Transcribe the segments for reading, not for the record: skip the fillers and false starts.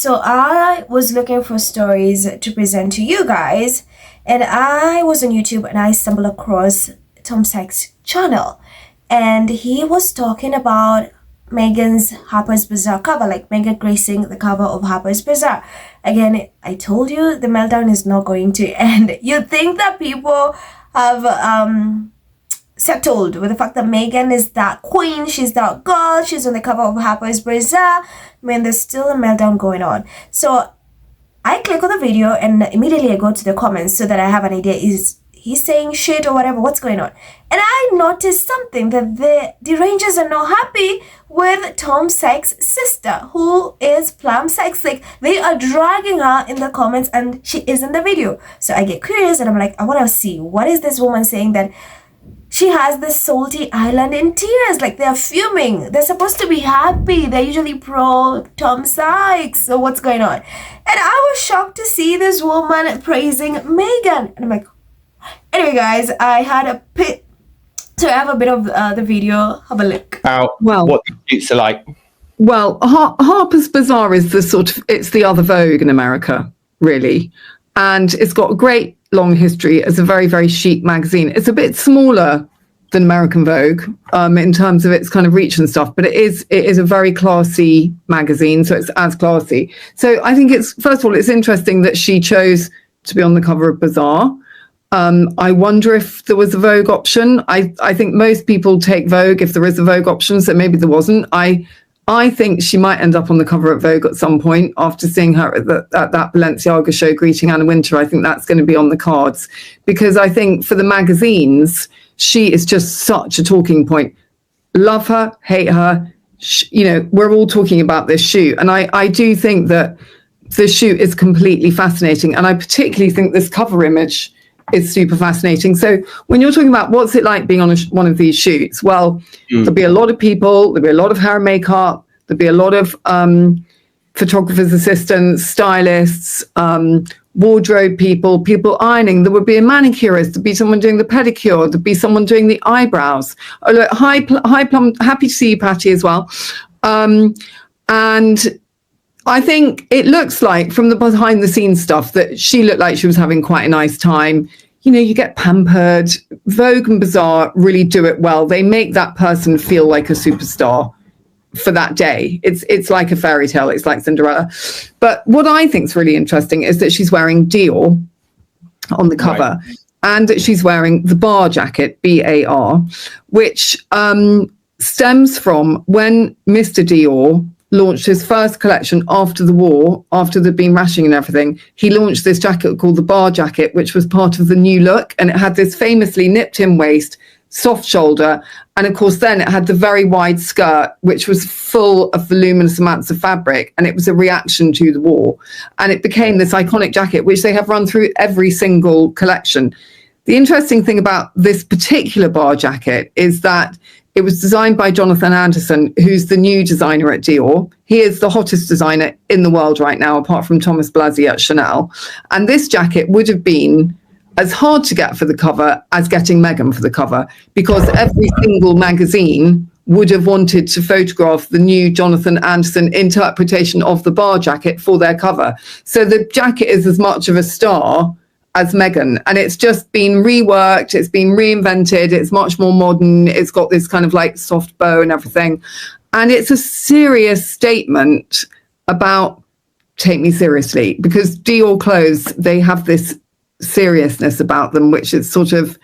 So I was looking for stories to present to you guys, and I was on YouTube and I stumbled across Tom Sykes' channel, and he was talking about Meghan's Harper's Bazaar cover, like Meghan gracing the cover of Harper's Bazaar. Again, I told you the meltdown is not going to end. You'd think that people have settled with the fact that Meghan is that queen, she's that girl, she's on the cover of Harper's Bazaar. Man, there's still a meltdown going on. So I click on the video and immediately I go to the comments so that I have an idea. Is he saying shit or whatever? What's going on? And I noticed something, that the Derangers are not happy with Tom Sykes' sister, who is Plum Sykes. Like, they are dragging her in the comments and she is in the video. So I get curious and I'm like, I want to see, what is this woman saying that she has this salty island in tears? Like, they're fuming. They're supposed to be happy. They're usually pro Tom Sykes. So what's going on? And I was shocked to see this woman praising Meghan. And I'm like, anyway, guys, I had a bit. So I have a bit of the video. Have a look. What the shoots are like. Well, Harper's Bazaar is it's the other Vogue in America, really. And it's got a great long history as a very, very chic magazine. It's a bit smaller than American Vogue in terms of its kind of reach and stuff, but it is a very classy magazine, so it's as classy. So I think first of all, it's interesting that she chose to be on the cover of Bazaar. I wonder if there was a Vogue option. I think most people take Vogue if there is a Vogue option, so maybe there wasn't. I think she might end up on the cover of Vogue at some point after seeing her at that Balenciaga show greeting Anna Wintour. I think that's going to be on the cards, because I think for the magazines, she is just such a talking point. Love her, hate her. We're all talking about this shoot. And I do think that the shoot is completely fascinating. And I particularly think this cover image is super fascinating. So when you're talking about what's it like being on one of these shoots, well, there'll be a lot of people, there'll be a lot of hair and makeup, there'll be a lot of photographers' assistants, stylists, wardrobe people ironing. There would be a manicurist, there'd be someone doing the pedicure, there'd be someone doing the eyebrows. Oh, look, hi Plum, happy to see you, Patty, as well. And I think it looks like from the behind the scenes stuff that she looked like she was having quite a nice time. You get pampered. Vogue and Bazaar really do it well. They make that person feel like a superstar for that day. It's like a fairy tale. It's like Cinderella. But what I think is really interesting is that she's wearing Dior on the cover, right, and that she's wearing the bar jacket, BAR, which stems from when Mr. Dior launched his first collection after the war, after there'd been rationing and everything. He launched this jacket called the bar jacket, which was part of the new look. And it had this famously nipped-in waist, soft shoulder. And of course, then it had the very wide skirt, which was full of voluminous amounts of fabric. And it was a reaction to the war. And it became this iconic jacket, which they have run through every single collection. The interesting thing about this particular bar jacket is that it was designed by Jonathan Anderson, who's the new designer at Dior. He is the hottest designer in the world right now, apart from Thomas Blasi at Chanel. And this jacket would have been as hard to get for the cover as getting Meghan for the cover, because every single magazine would have wanted to photograph the new Jonathan Anderson interpretation of the bar jacket for their cover. So the jacket is as much of a star as Meghan, and it's just been reworked, it's been reinvented, it's much more modern, it's got this kind of like soft bow and everything, and it's a serious statement about take me seriously, because Dior clothes, they have this seriousness about them, which is sort of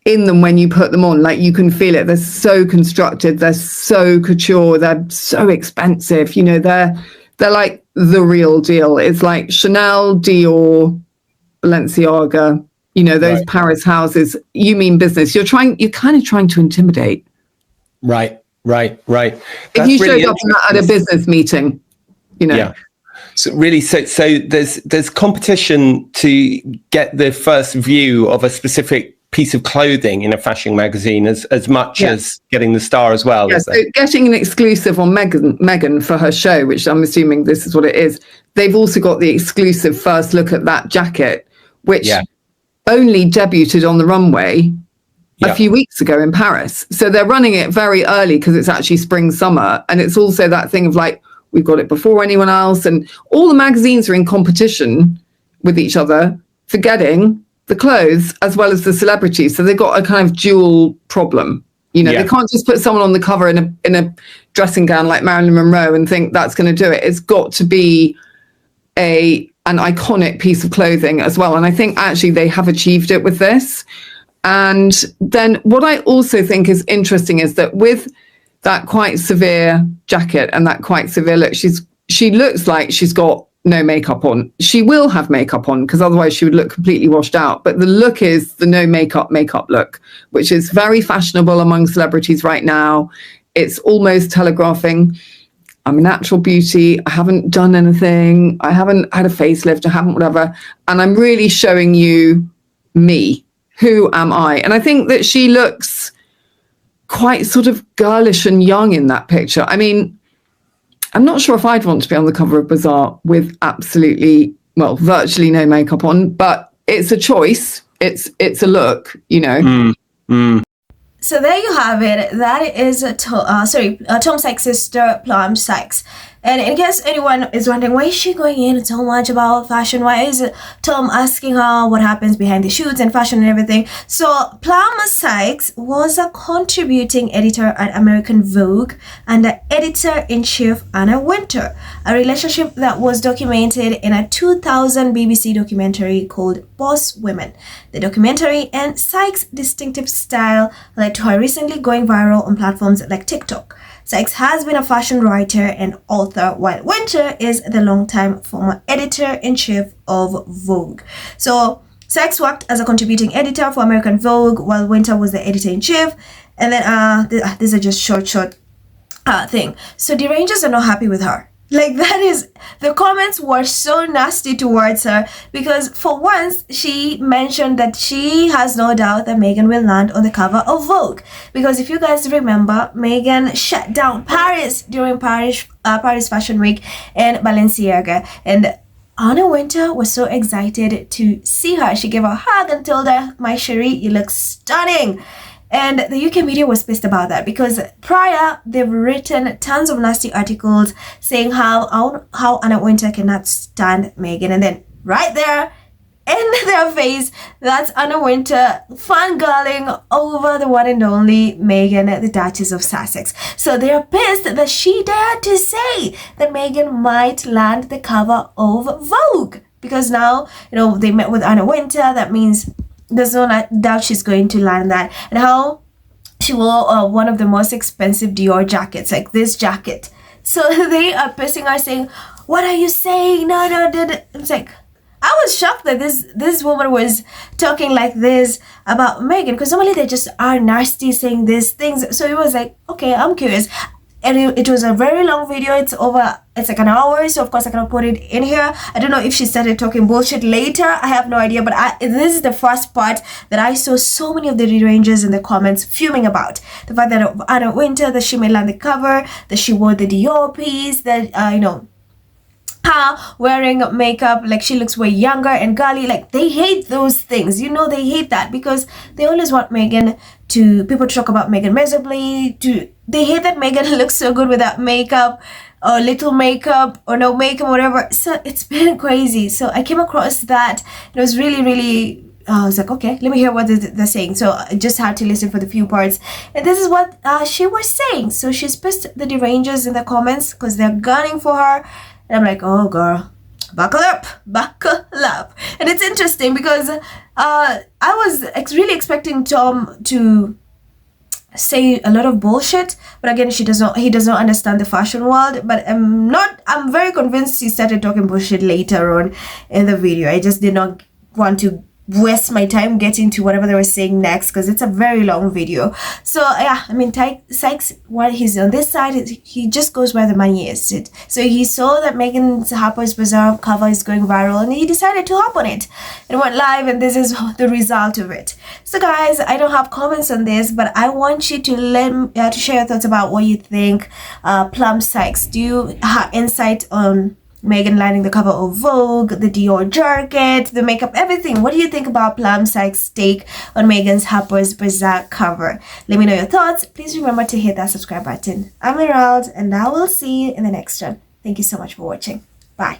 in them when you put them on, like you can feel it. They're so constructed, they're so couture, they're so expensive, they're like the real deal. It's like Chanel, Dior, Balenciaga, those right. Paris houses. You mean business. You're kind of trying to intimidate. Right. That's if you really showed up at a business meeting, Yeah. So really, so there's competition to get the first view of a specific piece of clothing in a fashion magazine as much as getting the star as well. Yeah, so getting an exclusive on Meghan for her show, which I'm assuming this is what it is. They've also got the exclusive first look at that jacket, which only debuted on the runway a few weeks ago in Paris. So they're running it very early because it's actually spring, summer. And it's also that thing of like, We've got it before anyone else. And all the magazines are in competition with each other for getting the clothes as well as the celebrities. So they've got a kind of dual problem. You know, they can't just put someone on the cover in a dressing gown like Marilyn Monroe and think that's going to do it. It's got to be an iconic piece of clothing as well. And I think actually they have achieved it with this. And then what I also think is interesting is that with that quite severe jacket and that quite severe look, she looks like she's got no makeup on. She will have makeup on because otherwise she would look completely washed out. But the look is the no makeup look, which is very fashionable among celebrities right now. It's almost telegraphing, I'm a natural beauty. I haven't done anything. I haven't had a facelift. I haven't whatever. And I'm really showing you me. Who am I? And I think that she looks quite sort of girlish and young in that picture. I mean, I'm not sure if I'd want to be on the cover of Bazaar with virtually no makeup on, but it's a choice. It's a look, you know. So there you have it. That is Tom Sykes' sister, Plum Sykes. And in case anyone is wondering, why is she going in so much about fashion? Why is Tom asking her what happens behind the shoots and fashion and everything? So Plum Sykes was a contributing editor at American Vogue and the editor-in-chief Anna Wintour, a relationship that was documented in a 2000 BBC documentary called Boss Women. The documentary and Sykes' distinctive style led to her recently going viral on platforms like TikTok. Sykes has been a fashion writer and author, while Wintour is the longtime former editor-in-chief of Vogue. So Sykes worked as a contributing editor for American Vogue, while Wintour was the editor-in-chief. And then these are just short thing. So Derangers are not happy with her. Like, that is, the comments were so nasty towards her because for once she mentioned that she has no doubt that Meghan will land on the cover of Vogue, because if you guys remember, Meghan shut down Paris during Paris Fashion Week and Balenciaga, and Anna Wintour was so excited to see her. She gave her a hug and told her, "My cherie, you look stunning." And the UK media was pissed about that because prior they've written tons of nasty articles saying how Anna Wintour cannot stand Meghan, and then right there in their face, that's Anna Wintour fangirling over the one and only Meghan, the Duchess of Sussex. So they're pissed that she dared to say that Meghan might land the cover of Vogue, because now, you know, they met with Anna Wintour. That means there's no doubt she's going to land that. And how she wore one of the most expensive Dior jackets, like this jacket. So they are pissing her, saying, "What are you saying? No. It's like, I was shocked that this woman was talking like this about Meghan, because normally they just are nasty saying these things. So it was like, okay, I'm curious. And it was a very long video. It's like an hour, so of course I cannot put it in here. I don't know if she started talking bullshit later. I have no idea, but this is the first part that I saw so many of the Derangers in the comments fuming about. The fact that Anna Wintour, that she may land the cover, that she wore the Dior piece, that, her wearing makeup, like she looks way younger and girly. Like, they hate those things, you know, they hate that because they always want people to talk about Meghan miserably. They hate that Meghan looks so good without makeup, or little makeup, or no makeup, whatever. So it's been crazy. So I came across that. It was really, really, I was like, okay, let me hear what they're saying. So I just had to listen for the few parts. And this is what she was saying. So she's pissed the Derangers in the comments because they're gunning for her. And I'm like, oh girl, buckle up. And it's interesting because I was really expecting Tom to say a lot of bullshit, but again, he does not understand the fashion world. But I'm very convinced he started talking bullshit later on in the video. I just did not want to waste my time getting to whatever they were saying next because it's a very long video. So yeah, I mean, Sykes, while he's on this side, he just goes where the money is. So he saw that Meghan's Harper Bazaar cover is going viral, and he decided to hop on it and went live, and this is the result of it. So guys, I don't have comments on this, but I want you to share your thoughts about what you think. Plum Sykes, do you have insight on Meghan landing the cover of Vogue, the Dior jacket, the makeup, everything? What do you think about Plum Sykes' take on Meghan's Harper Bazaar cover? Let me know your thoughts. Please remember to hit that subscribe button. I'm Emerald, and I will see you in the next one. Thank you so much for watching. Bye.